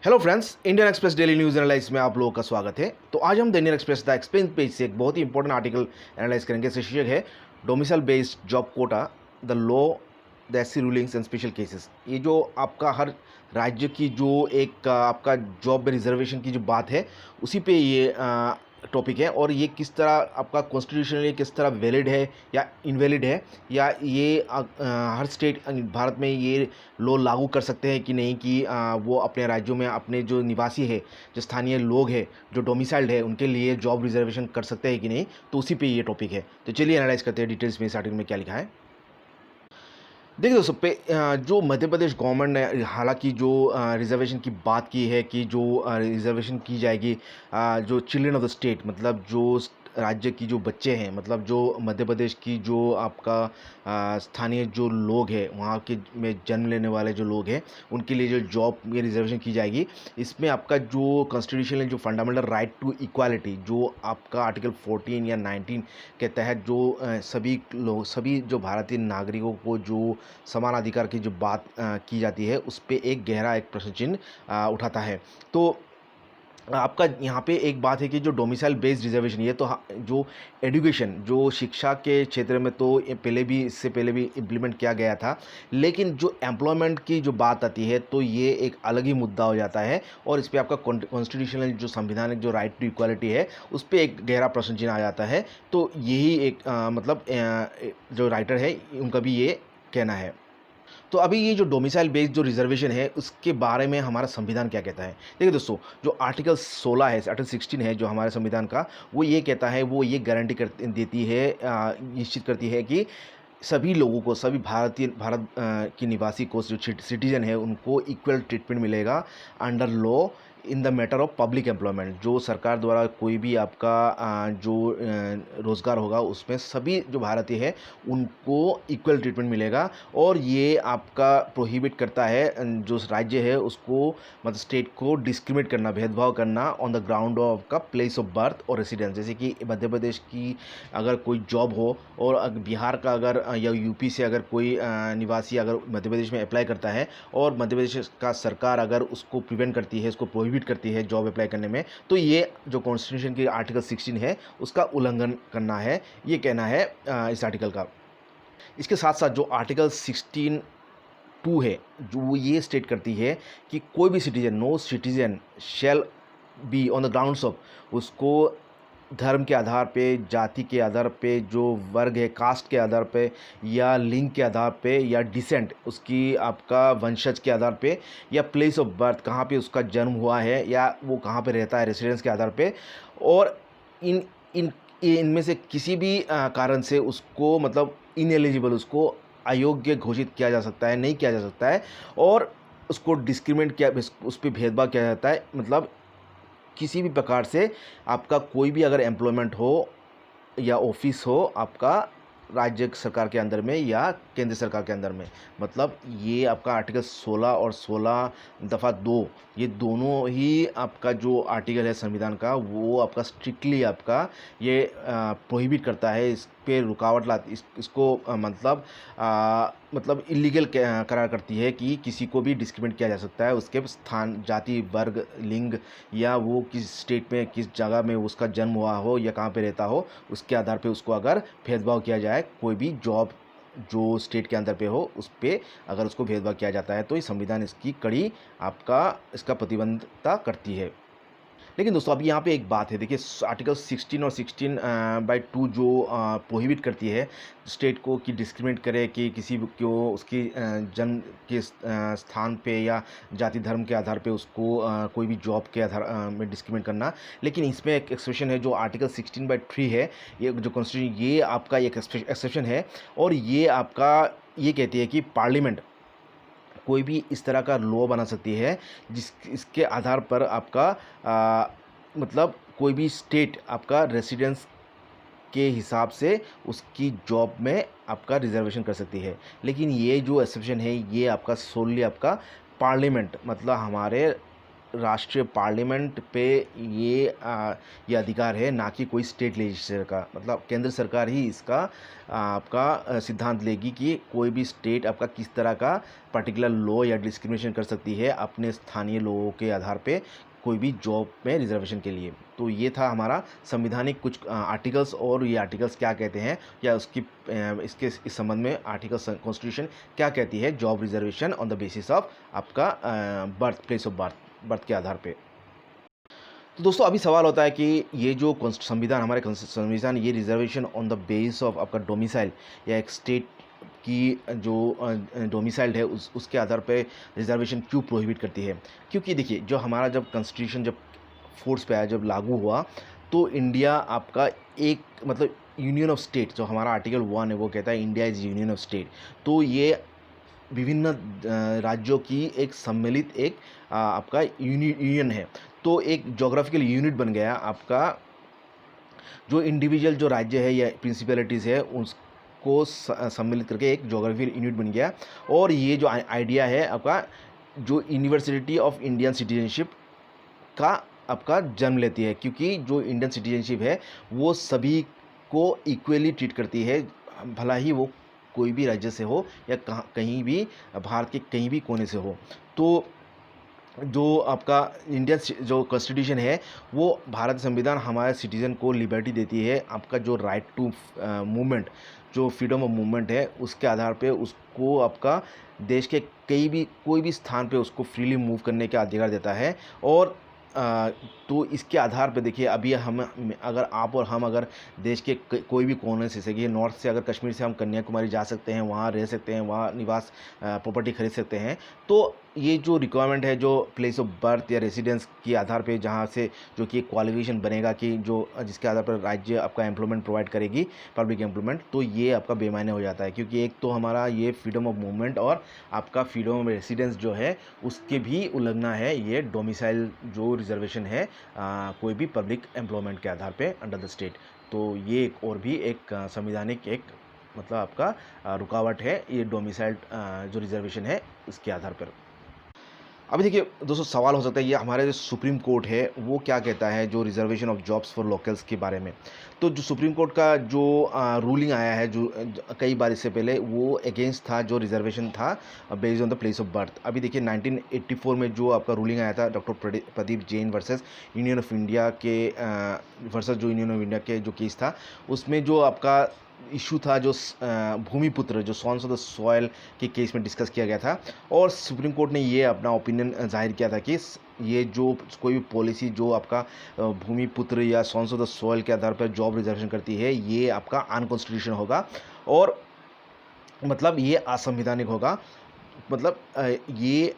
Hello friends, Indian express daily news analyse में आप लोगों का स्वागत है। तो आज हम the Indian express the explain page से एक बहुत ही इंपॉर्टेंट आर्टिकल एनालाइज करेंगे। इसका शीर्षक है domicile based job quota, the law, the SC rulings and special cases. ये जो आपका हर राज्य की जो एक आपका जॉब में रिजर्वेशन की जो बात है, उसी पे ये टॉपिक है। और ये किस तरह आपका कॉन्स्टिट्यूशनली किस तरह वैलिड है या इनवैलिड है, या ये हर स्टेट भारत में ये लॉ लागू कर सकते हैं कि नहीं, कि वो अपने राज्यों में अपने जो निवासी है, जो स्थानीय लोग हैं, जो डोमिसाइल्ड है, उनके लिए जॉब रिजर्वेशन कर सकते हैं कि नहीं। तो उसी पे ये टॉपिक है। तो चलिए एनालाइज करते हैं डिटेल्स में इस आर्टिकल में क्या लिखा है। देखिए दोस्तों, जो मध्य प्रदेश गवर्नमेंट ने हालांकि जो रिजर्वेशन की बात की है कि जो रिजर्वेशन की जाएगी, जो चिल्ड्रन ऑफ द स्टेट, मतलब जो राज्य की जो बच्चे हैं, मतलब जो मध्य प्रदेश की जो आपका स्थानीय जो लोग हैं, वहाँ के में जन्म लेने वाले जो लोग हैं, उनके लिए जो जॉब में रिजर्वेशन की जाएगी। इसमें आपका जो कॉन्स्टिट्यूशन जो फंडामेंटल राइट टू इक्वालिटी, जो आपका आर्टिकल 14 या 19 के तहत जो सभी लोग, सभी जो भारतीय नागरिकों को जो समान अधिकार की जो बात की जाती है, उस पे एक गहरा एक प्रश्न चिन्ह उठाता है। तो आपका यहाँ पे एक बात है कि जो डोमिसाइल बेस्ड रिजर्वेशन, ये तो जो एजुकेशन, जो शिक्षा के क्षेत्र में तो ये पहले भी, इससे पहले भी इम्प्लीमेंट किया गया था। लेकिन जो एम्प्लॉयमेंट की जो बात आती है, तो ये एक अलग ही मुद्दा हो जाता है। और इस पर आपका कॉन्स्टिट्यूशनल जो संविधानिक जो राइट टू इक्वालिटी है, उस पर एक गहरा प्रश्न चिन्ह आ जाता है। तो यही एक मतलब जो राइटर है, उनका भी ये कहना है। तो अभी ये जो डोमिसाइल बेस्ड जो रिजर्वेशन है, उसके बारे में हमारा संविधान क्या कहता है। देखिए दोस्तों, जो आर्टिकल 16 है, आर्टिकल 16 है जो हमारे संविधान का, वो ये कहता है, वो ये गारंटी कर देती है, निश्चित करती है कि सभी लोगों को, सभी भारत के निवासी को, जो सिटीजन है, उनको इक्वल ट्रीटमेंट मिलेगा under law in the matter of public employment. जो सरकार द्वारा कोई भी आपका जो रोज़गार होगा, उसमें सभी जो भारतीय है, उनको इक्वल ट्रीटमेंट मिलेगा। और ये आपका प्रोहिबिट करता है जो राज्य है उसको, मतलब स्टेट को डिस्क्रिमिनेट करना, भेदभाव करना ऑन द ग्राउंड ऑफ का प्लेस ऑफ बर्थ और रेसिडेंस। जैसे कि मध्य प्रदेश की अगर कोई जॉब हो, और बिहार का अगर या यूपी से अगर कोई निवासी अगर मध्य प्रदेश में अप्लाई करता है, और मध्य प्रदेश का सरकार अगर उसको प्रिवेंट करती है, उसको प्रोहिबिट करती है जॉब अप्लाई करने में, तो ये जो कॉन्स्टिट्यूशन की आर्टिकल 16 है, उसका उल्लंघन करना है, ये कहना है इस आर्टिकल का। इसके साथ साथ जो आर्टिकल 16 2 है, जो वो ये स्टेट करती है कि कोई भी citizen, no citizen shall be on the grounds of, उसको धर्म के आधार पे, जाति के आधार पे, जो वर्ग है, कास्ट के आधार पे, या लिंग के आधार पे, या डिसेंट, उसकी आपका वंशज के आधार पे, या प्लेस ऑफ बर्थ, कहाँ पे उसका जन्म हुआ है, या वो कहाँ पे रहता है, रेसिडेंस के आधार पे, और इन इन इनमें से किसी भी कारण से उसको, मतलब इनएलिजिबल, उसको अयोग्य घोषित किया जा सकता है, नहीं किया जा सकता है। और उसको डिस्क्रिमिनेट किया, उस पर भेदभाव किया जाता है। मतलब किसी भी प्रकार से आपका कोई भी अगर एम्प्लॉयमेंट हो या ऑफिस हो आपका राज्य सरकार के अंदर में या केंद्र सरकार के अंदर में, मतलब ये आपका आर्टिकल 16 और 16 दफ़ा 2, ये दोनों ही आपका जो आर्टिकल है संविधान का, वो आपका स्ट्रिक्टली आपका ये प्रोहिबिट करता है, इस पे रुकावट लाती, इसको मतलब इलीगल करार करती है कि किसी को भी डिस्क्रिमिनेट किया जा सकता है उसके स्थान, जाति, वर्ग, लिंग, या वो किस स्टेट में, किस जगह में उसका जन्म हुआ हो, या कहाँ पे रहता हो, उसके आधार पे उसको अगर भेदभाव किया जाए, कोई भी जॉब जो स्टेट के अंदर पे हो, उस पर अगर उसको भेदभाव किया जाता है, तो ये संविधान इसकी कड़ी आपका इसका प्रतिबंधता करती है। लेकिन दोस्तों, अभी यहाँ पे एक बात है। देखिए, आर्टिकल 16 और 16/2 जो प्रोहिबिट करती है स्टेट को कि डिस्क्रिमिनेट करे, कि किसी को उसकी जन्म के स्थान पे या जाति धर्म के आधार पे उसको कोई भी जॉब के आधार में डिस्क्रिमिनेट करना। लेकिन इसमें एक एक्सेप्शन है, जो आर्टिकल 16/3 है, ये जो कॉन्स्टिट्यूशन, ये आपका एक एक्सेप्शन है। और ये आपका ये कहती है कि पार्लियामेंट कोई भी इस तरह का लॉ बना सकती है इसके आधार पर आपका मतलब कोई भी स्टेट आपका रेसिडेंस के हिसाब से उसकी जॉब में आपका रिजर्वेशन कर सकती है। लेकिन ये जो एक्सेप्शन है, ये आपका सोलली आपका पार्लियामेंट, मतलब हमारे राष्ट्रीय पार्लियामेंट पे ये अधिकार है, ना कि कोई स्टेट लेजिस्लेचर का। मतलब केंद्र सरकार ही इसका आपका सिद्धांत लेगी कि कोई भी स्टेट आपका किस तरह का पर्टिकुलर लॉ या डिस्क्रिमिनेशन कर सकती है अपने स्थानीय लोगों के आधार पे कोई भी जॉब में रिजर्वेशन के लिए। तो ये था हमारा संविधानिक कुछ आर्टिकल्स, और ये आर्टिकल्स क्या कहते हैं या उसकी इसके इस संबंध में आर्टिकल्स कॉन्स्टिट्यूशन क्या कहती है job reservation on the basis of आपका बर्थ प्लेस ऑफ बर्थ के आधार पे। तो दोस्तों अभी सवाल होता है कि ये जो संविधान हमारे संविधान ये reservation on the base of आपका डोमिसाइल या एक स्टेट की जो डोमिसाइल्ड है उसके आधार पे रिजर्वेशन क्यों प्रोहिबिट करती है। क्योंकि देखिए जो हमारा जब कॉन्स्टिट्यूशन जब फोर्स पे आया, जब लागू हुआ, तो इंडिया आपका एक मतलब यूनियन ऑफ स्टेट, जो हमारा आर्टिकल 1 है वो कहता है India is union of state. तो ये विभिन्न राज्यों की एक सम्मिलित एक आपका यूनियन है। तो एक जोग्राफिकल यूनिट बन गया आपका, जो इंडिविजुअल जो राज्य है या प्रिंसिपैलिटीज़ है उसको सम्मिलित करके एक जोग्राफिकल यूनिट बन गया। और ये जो आइडिया है आपका, जो यूनिवर्सिटी ऑफ इंडियन सिटीजनशिप का आपका जन्म लेती है, क्योंकि जो इंडियन सिटीजनशिप है वो सभी को इक्वली ट्रीट करती है, भला ही वो कोई भी राज्य से हो या कहीं भी भारत के कहीं भी कोने से हो। तो जो आपका इंडियन जो कॉन्स्टिट्यूशन है वो भारत संविधान हमारे सिटीज़न को लिबर्टी देती है, आपका जो राइट टू मूवमेंट, जो फ्रीडम ऑफ मूवमेंट है उसके आधार पे उसको आपका देश के कोई भी स्थान पे उसको फ्रीली मूव करने का अधिकार देता है। और तो इसके आधार पे देखिए अभी हम अगर आप और हम अगर देश के कोई भी कोने से कि नॉर्थ से अगर कश्मीर से हम कन्याकुमारी जा सकते हैं, वहाँ रह सकते हैं, वहाँ निवास प्रॉपर्टी खरीद सकते हैं। तो ये जो रिक्वायरमेंट है जो प्लेस ऑफ बर्थ या रेसिडेंस के आधार पे जहाँ से जो कि क्वालिफिकेशन बनेगा कि जो जिसके आधार पर राज्य आपका एम्प्लॉयमेंट प्रोवाइड करेगी, पब्लिक एम्प्लॉयमेंट, तो ये आपका बेमायने हो जाता है। क्योंकि एक तो हमारा ये फ्रीडम ऑफ मूवमेंट और आपका फ्रीडम ऑफ रेसिडेंस जो है उसके भी उल्लंघना है ये डोमिसाइल जो रिजर्वेशन है कोई भी पब्लिक एम्प्लॉयमेंट के आधार पे अंडर द स्टेट। तो ये एक और भी एक संवैधानिक एक मतलब आपका रुकावट है ये डोमिसाइल जो रिजर्वेशन है इसके आधार पर। अभी देखिए दोस्तों सवाल हो सकता है ये हमारे जो सुप्रीम कोर्ट है वो क्या कहता है जो reservation of jobs for locals के बारे में। तो जो सुप्रीम कोर्ट का जो रूलिंग आया है जो कई बार इससे पहले वो अगेंस्ट था जो रिजर्वेशन था based on the place of birth. अभी देखिए 1984 में जो आपका रूलिंग आया था doctor Pradeep Jain versus union of India के वर्सेस जो यूनियन ऑफ इंडिया के जो केस था, उसमें जो आपका इशू था जो भूमिपुत्र जो सॉन्स ऑफ द सॉयल के केस में डिस्कस किया गया था। और सुप्रीम कोर्ट ने ये अपना ओपिनियन जाहिर किया था कि ये जो कोई भी पॉलिसी जो आपका भूमिपुत्र या सॉन्स ऑफ द सॉयल के आधार पर जॉब रिजर्वेशन करती है ये आपका अनकॉन्स्टिट्यूशनल होगा और मतलब ये असंवैधानिक होगा। मतलब ये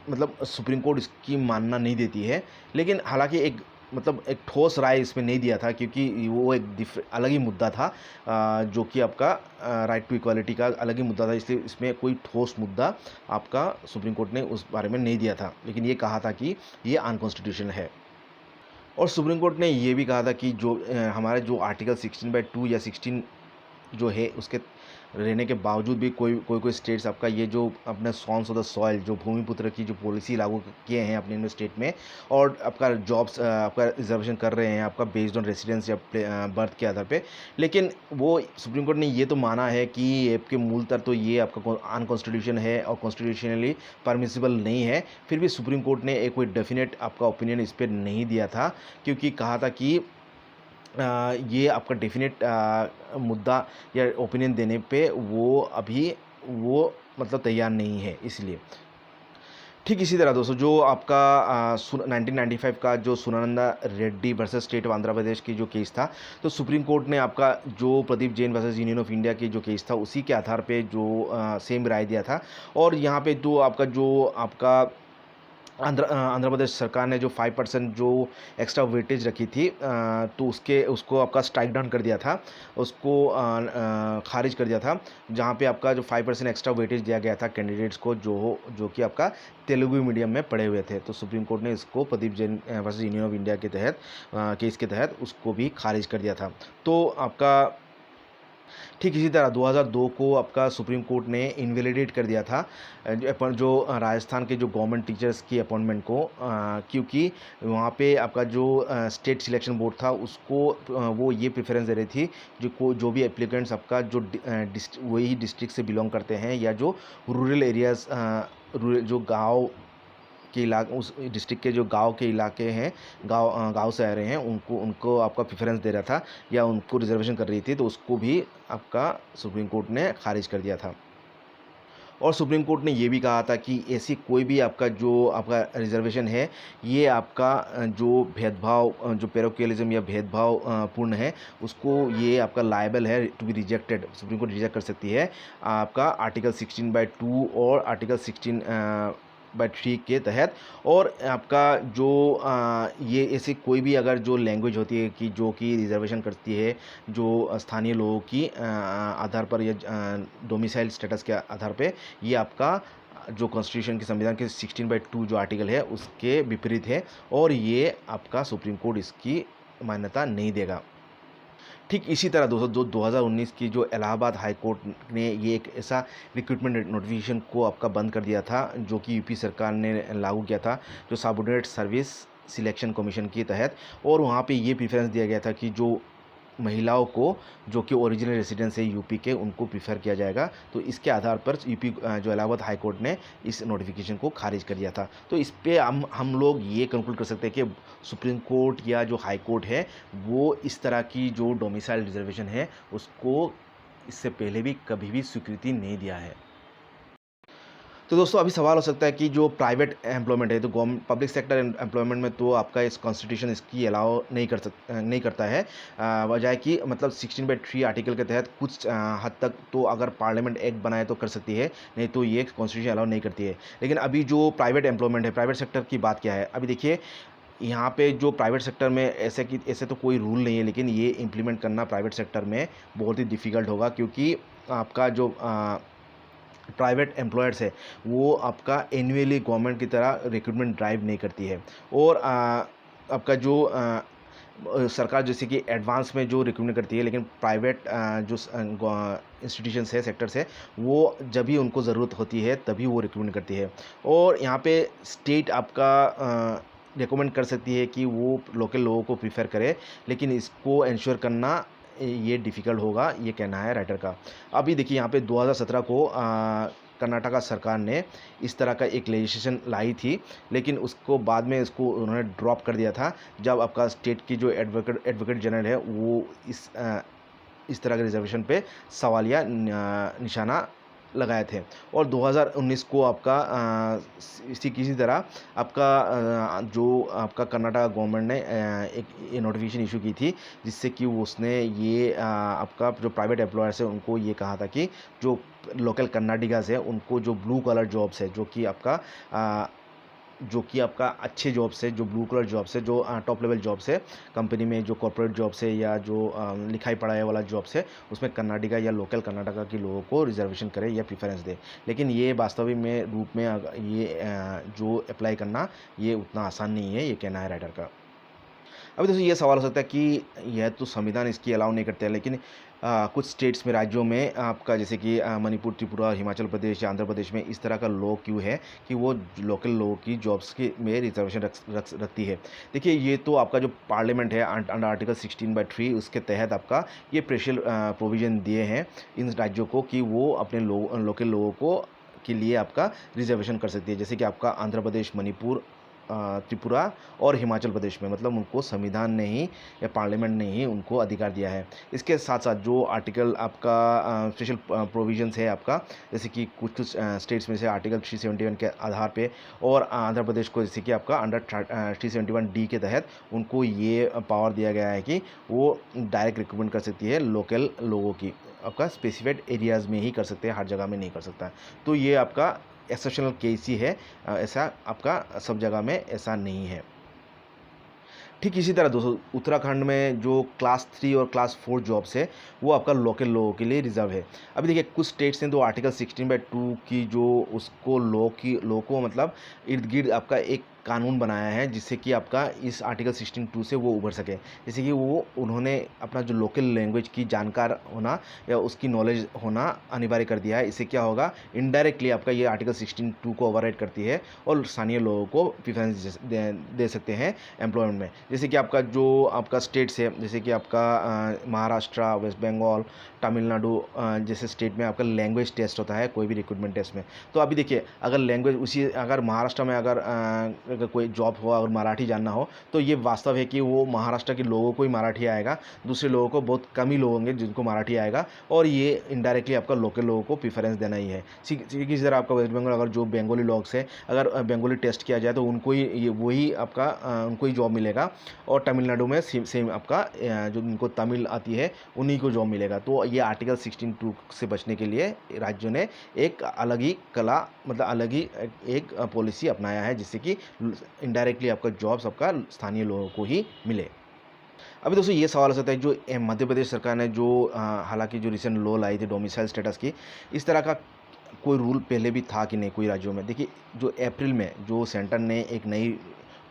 मतलब सुप्रीम कोर्ट इसकी मानना नहीं देती है। लेकिन हालांकि एक ठोस राय इसमें नहीं दिया था क्योंकि वो एक अलग ही मुद्दा था जो कि आपका राइट टू इक्वालिटी का अलग ही मुद्दा था, इसलिए इसमें कोई ठोस मुद्दा आपका सुप्रीम कोर्ट ने उस बारे में नहीं दिया था। लेकिन ये कहा था कि ये अनकॉन्स्टिट्यूशनल है। और सुप्रीम कोर्ट ने ये भी कहा था कि जो हमारे जो आर्टिकल 16/2 या 16 जो है उसके रहने के बावजूद भी कोई स्टेट्स आपका ये जो अपने सॉन्स ऑफ द सॉइल जो भूमिपुत्र की जो पॉलिसी लागू किए हैं अपने स्टेट में और आपका जॉब्स आपका रिजर्वेशन कर रहे हैं आपका बेस्ड ऑन रेसिडेंस या बर्थ के आधार पे। लेकिन वो सुप्रीम कोर्ट ने ये तो माना है कि आपके मूलतः तो ये आपका अनकॉन्स्टिट्यूशन है और कॉन्स्टिट्यूशनली परमिसिबल नहीं है। फिर भी सुप्रीम कोर्ट ने एक कोई डेफिनेट आपका ओपिनियन इस पर नहीं दिया था क्योंकि कहा था कि ये आपका डेफिनेट मुद्दा या ओपिनियन देने पे वो अभी वो मतलब तैयार नहीं है। इसलिए ठीक इसी तरह दोस्तों जो आपका 1995 का जो Sunananda Reddy versus state of Andhra Pradesh की जो केस था, तो सुप्रीम कोर्ट ने आपका जो Pradeep Jain versus union of India की जो केस था उसी के आधार पे जो सेम राय दिया था। और यहाँ पे जो आपका आंध्र प्रदेश सरकार ने जो 5% जो एक्स्ट्रा वेटेज रखी थी तो उसको आपका स्ट्राइक डाउन कर दिया था, उसको खारिज कर दिया था। जहाँ पे आपका जो 5% एक्स्ट्रा वेटेज दिया गया था कैंडिडेट्स को जो कि आपका तेलुगु मीडियम में पढ़े हुए थे, तो सुप्रीम कोर्ट ने इसको Pradeep Jain versus union of India के तहत केस के तहत उसको भी खारिज कर दिया था। तो आपका ठीक इसी तरह 2002 को आपका सुप्रीम कोर्ट ने इनवैलिडेट कर दिया था जो राजस्थान के जो गवर्नमेंट टीचर्स की अपॉइंटमेंट को, क्योंकि वहाँ पे आपका जो स्टेट सिलेक्शन बोर्ड था उसको वो ये प्रेफरेंस दे रही थी जो भी एप्लीकेंट्स आपका जो वही डिस्ट्रिक्ट से बिलोंग करते हैं या जो रूरल एरियाज़ जो गाँव के इलाके, उस डिस्ट्रिक्ट के जो गांव के इलाके हैं, गांव से आ रहे हैं, उनको उनको आपका प्रेफरेंस दे रहा था या उनको रिजर्वेशन कर रही थी, तो उसको भी आपका सुप्रीम कोर्ट ने खारिज कर दिया था। और सुप्रीम कोर्ट ने ये भी कहा था कि ऐसी कोई भी आपका जो आपका रिजर्वेशन है, ये आपका जो भेदभाव, जो पैरोकियलिज्म या भेदभाव पूर्ण है, उसको ये आपका लायबल है to be rejected, supreme court reject कर सकती है आपका आर्टिकल 16/2 और आर्टिकल 16/3 के तहत। और आपका जो ये ऐसी कोई भी अगर जो लैंग्वेज होती है कि जो कि रिजर्वेशन करती है जो स्थानीय लोगों की आधार पर या डोमिसाइल स्टेटस के आधार पे, ये आपका जो कॉन्स्टिट्यूशन के संविधान के 16/2 जो आर्टिकल है उसके विपरीत है और ये आपका सुप्रीम कोर्ट इसकी मान्यता नहीं देगा। ठीक इसी तरह 2019 की जो इलाहाबाद हाई कोर्ट ने ये एक ऐसा रिक्रूटमेंट नोटिफिकेशन को आपका बंद कर दिया था जो कि यूपी सरकार ने लागू किया था, जो सबऑर्डिनेट सर्विस सिलेक्शन कमीशन के तहत। और वहाँ पे ये प्रेफरेंस दिया गया था कि जो महिलाओं को जो कि ओरिजिनल रेसिडेंस है यूपी के, उनको प्रीफर किया जाएगा। तो इसके आधार पर यूपी जो इलाहाबाद हाई कोर्ट ने इस नोटिफिकेशन को खारिज कर दिया था। तो इस पे हम लोग ये कंक्लूड कर सकते हैं कि सुप्रीम कोर्ट या जो हाई कोर्ट है वो इस तरह की जो डोमिसाइल रिजर्वेशन है उसको इससे पहले भी कभी भी स्वीकृति नहीं दिया है। तो दोस्तों अभी सवाल हो सकता है कि जो प्राइवेट एम्प्लॉयमेंट है, तो गवर्नमेंट पब्लिक सेक्टर एम्प्लॉयमेंट में तो आपका इस कॉन्स्टिट्यूशन इसकी अलाउ नहीं करता है, बजाय कि मतलब 16/3 आर्टिकल के तहत कुछ हद तक तो अगर पार्लियामेंट एक्ट बनाए तो कर सकती है, नहीं तो ये कॉन्स्टिट्यूशन अलाउ नहीं करती है। लेकिन अभी जो प्राइवेट एम्प्लॉयमेंट है, प्राइवेट सेक्टर की बात क्या है, अभी देखिए यहाँ पे जो प्राइवेट सेक्टर में ऐसे तो कोई रूल नहीं है, लेकिन ये इम्प्लीमेंट करना प्राइवेट सेक्टर में बहुत ही डिफ़िकल्ट होगा, क्योंकि आपका जो प्राइवेट एम्प्लॉयर्स है वो आपका एनुअली गवर्नमेंट की तरह रिक्रूटमेंट ड्राइव नहीं करती है। और आपका जो सरकार जैसे कि एडवांस में जो रिक्रूटमेंट करती है, लेकिन प्राइवेट जो इंस्टीट्यूशंस है, सेक्टर्स है, वो जब भी उनको ज़रूरत होती है तभी वो रिक्रूटमेंट करती है। और यहाँ पे स्टेट आपका रिकमेंड कर सकती है कि वो लोकल लोगों को प्रीफर करे, लेकिन इसको इंश्योर करना ये डिफ़िकल्ट होगा, ये कहना है राइटर का। अभी देखिए यहाँ पे 2017 को कर्नाटका सरकार ने इस तरह का एक लेजिस्लेशन लाई थी, लेकिन उसको बाद में इसको उन्होंने ड्रॉप कर दिया था जब आपका स्टेट की जो एडवोकेट जनरल है वो इस तरह के रिजर्वेशन पे सवालिया निशाना लगाए थे। और 2019 को आपका किसी तरह आपका जो आपका कर्नाटका गवर्नमेंट ने एक नोटिफिकेशन इशू की थी, जिससे कि उसने ये आपका जो प्राइवेट एम्प्लॉयर्स है उनको ये कहा था कि जो लोकल कर्नाटकास है उनको जो ब्लू कलर जॉब्स है, जो कि आपका अच्छे जॉब्स है, जो ब्लू कलर जॉब्स है, जो टॉप लेवल जॉब्स है कंपनी में, जो कॉर्पोरेट जॉब्स है या जो लिखाई पढ़ाई वाला जॉब्स है, उसमें कर्नाटका या लोकल कर्नाटका के लोगों को रिजर्वेशन करे या प्रेफरेंस दे। लेकिन ये वास्तविक में रूप में ये जो अप्लाई करना ये उतना आसान नहीं है, ये कहना है राइटर का। अभी दोस्तों ये सवाल हो सकता है कि यह तो संविधान इसकी अलाउ नहीं करते हैं, लेकिन कुछ स्टेट्स में, राज्यों में आपका जैसे कि मणिपुर, त्रिपुरा, हिमाचल प्रदेश या आंध्र प्रदेश में इस तरह का लॉ क्यों है कि वो लोकल लोगों की जॉब्स के में रिजर्वेशन रखती है। देखिए ये तो आपका जो पार्लियामेंट है अंडर आर्टिकल 16/3 उसके तहत आपका ये स्पेशल प्रोविज़न दिए हैं इन राज्यों को कि वो अपने लोकल लोगों को के लिए आपका रिजर्वेशन कर सकती है। जैसे कि आपका आंध्र प्रदेश, मणिपुर, त्रिपुरा और हिमाचल प्रदेश में, मतलब उनको संविधान ने ही या पार्लियामेंट ने ही उनको अधिकार दिया है। इसके साथ साथ जो आर्टिकल आपका स्पेशल प्रोविजंस है आपका, जैसे कि कुछ स्टेट्स में से आर्टिकल 371 के आधार पे, और आंध्र प्रदेश को जैसे कि आपका अंडर 371D के तहत उनको ये पावर दिया गया है कि वो डायरेक्ट रिक्रूटमेंट कर सकती है लोकल लोगों की, आपका स्पेसिफाइड एरियाज़ में ही कर सकते हैं, हर जगह में नहीं कर सकता। तो ये आपका एक्सेप्शनल केस ही है, ऐसा आपका सब जगह में ऐसा नहीं है। ठीक इसी तरह दोस्तों उत्तराखंड में जो क्लास 3 और क्लास 4 जॉब्स है वो आपका लोकल लोगों के लिए रिजर्व है। अभी देखिए कुछ स्टेट्स ने तो आर्टिकल 16/2 की जो उसको लॉ को मतलब इर्द गिर्द आपका एक कानून बनाया है जिससे कि आपका इस आर्टिकल 16(2) से वो उभर सके। जैसे कि वो उन्होंने अपना जो लोकल लैंग्वेज की जानकार होना या उसकी नॉलेज होना अनिवार्य कर दिया है। इससे क्या होगा, इनडायरेक्टली आपका ये आर्टिकल 16(2) को ओवरराइड करती है और स्थानीय लोगों को प्रेफरेंस दे सकते हैं एम्प्लॉयमेंट में। जैसे कि आपका जो आपका स्टेट्स है, जैसे कि आपका महाराष्ट्र, वेस्ट बंगाल, तमिलनाडु जैसे स्टेट में आपका लैंग्वेज टेस्ट होता है कोई भी रिक्रूटमेंट टेस्ट में। तो अभी देखिए, अगर लैंग्वेज उसी अगर महाराष्ट्र में अगर कोई जॉब हो और मराठी जानना हो, तो ये वास्तव है कि वो महाराष्ट्र के लोगों को ही मराठी आएगा, दूसरे लोगों को बहुत कम ही लोग होंगे जिनको मराठी आएगा, और ये इनडायरेक्टली आपका लोकल लोगों को प्रेफरेंस देना ही है। किसी तरह आपका वेस्ट बंगाल अगर जो बंगाली लोग से अगर बंगाली टेस्ट किया जाए तो उनको ही ये वही आपका उनको ही जॉब मिलेगा, और तमिलनाडु में सेम आपका जो उनको तमिल आती है उन्हीं को जॉब मिलेगा। तो ये आर्टिकल 16(2) से बचने के लिए राज्यों ने एक अलग ही कला मतलब अलग ही एक पॉलिसी अपनाया है जिससे कि इनडायरेक्टली आपका जॉब्स आपका स्थानीय लोगों को ही मिले। अभी दोस्तों ये सवाल हो सकता है जो मध्य प्रदेश सरकार ने जो हालांकि जो रिसेंट लॉ लाई थी डोमिसाइल स्टेटस की, इस तरह का कोई रूल पहले भी था कि नहीं कोई राज्यों में। देखिए, जो अप्रैल में जो सेंटर ने एक नई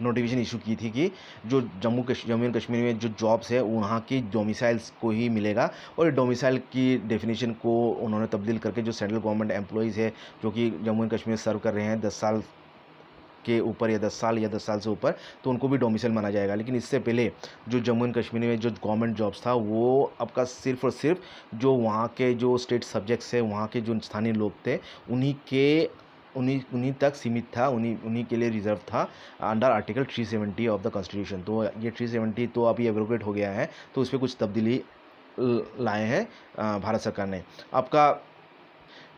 नोटिफिकेशन इशू की थी कि जो जम्मू एंड कश्मीर में जो जॉब्स है वहाँ की डोमिसाइल्स को ही मिलेगा, और डोमिसाइल की डेफिनेशन को उन्होंने तब्दील करके जो सेंट्रल गवर्नमेंट एम्प्लॉयज़ है जो कि जम्मू एंड कश्मीर सर्व कर रहे हैं 10 साल के ऊपर या 10 साल या 10 साल से ऊपर, तो उनको भी डोमिसाइल माना जाएगा। लेकिन इससे पहले जो जम्मू एंड कश्मीर में जो गवर्नमेंट जॉब्स था वो आपका सिर्फ और सिर्फ जो वहाँ के जो स्टेट सब्जेक्ट्स है, वहाँ के जो स्थानीय लोग थे उन्हीं तक सीमित था, उन्हीं के लिए रिजर्व था under article 370 of the constitution. तो ये 370 तो अभी एब्रोगेट हो गया है, तो उस पर कुछ तब्दीली लाए हैं भारत सरकार ने। आपका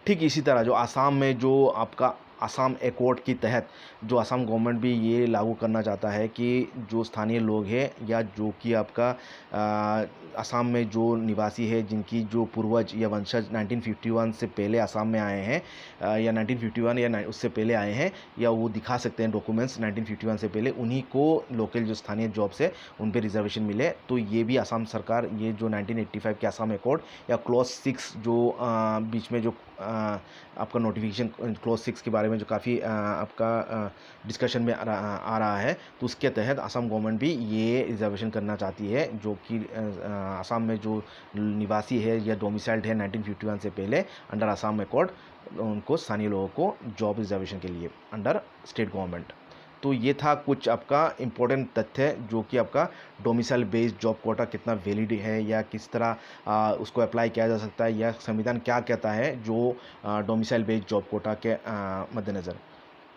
ठीक इसी तरह जो आसाम में जो आपका आसाम एकॉर्ड के तहत जो आसाम गवर्नमेंट भी ये लागू करना चाहता है कि जो स्थानीय लोग हैं या जो कि आपका आसाम में जो निवासी है जिनकी जो पूर्वज या वंशज 1951 से पहले आसाम में आए हैं या 1951 या उससे पहले आए हैं, या वो दिखा सकते हैं डॉक्यूमेंट्स 1951 से पहले, उन्हीं को लोकल जो स्थानीय जॉब्स है उन पर रिजर्वेशन मिले। तो ये भी आसाम सरकार ये जो 1985 के आसाम एकॉर्ड या क्लॉज 6 जो बीच में जो आपका नोटिफिकेशन क्लॉज 6 के बारे में जो काफ़ी आपका डिस्कशन में आ रहा है, तो उसके तहत आसाम गवर्नमेंट भी ये रिजर्वेशन करना चाहती है जो कि आसाम में जो निवासी है या डोमिसाइल्ड है 1951 से पहले अंडर आसाम एकॉर्ड, उनको स्थानीय लोगों को जॉब रिजर्वेशन के लिए अंडर स्टेट गवर्नमेंट। तो ये था कुछ आपका इम्पोर्टेंट तथ्य जो कि आपका डोमिसाइल बेस्ड जॉब कोटा कितना वैलिड है या किस तरह उसको अप्लाई किया जा सकता है, या संविधान क्या कहता है जो डोमिसाइल बेस्ड जॉब कोटा के मद्देनज़र।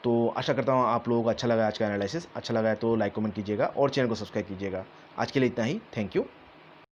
तो आशा करता हूँ आप लोगों को अच्छा लगा आज का एनालिसिस। अच्छा लगा है तो लाइक कमेंट कीजिएगा और चैनल को सब्सक्राइब कीजिएगा। आज के लिए इतना ही। Thank you.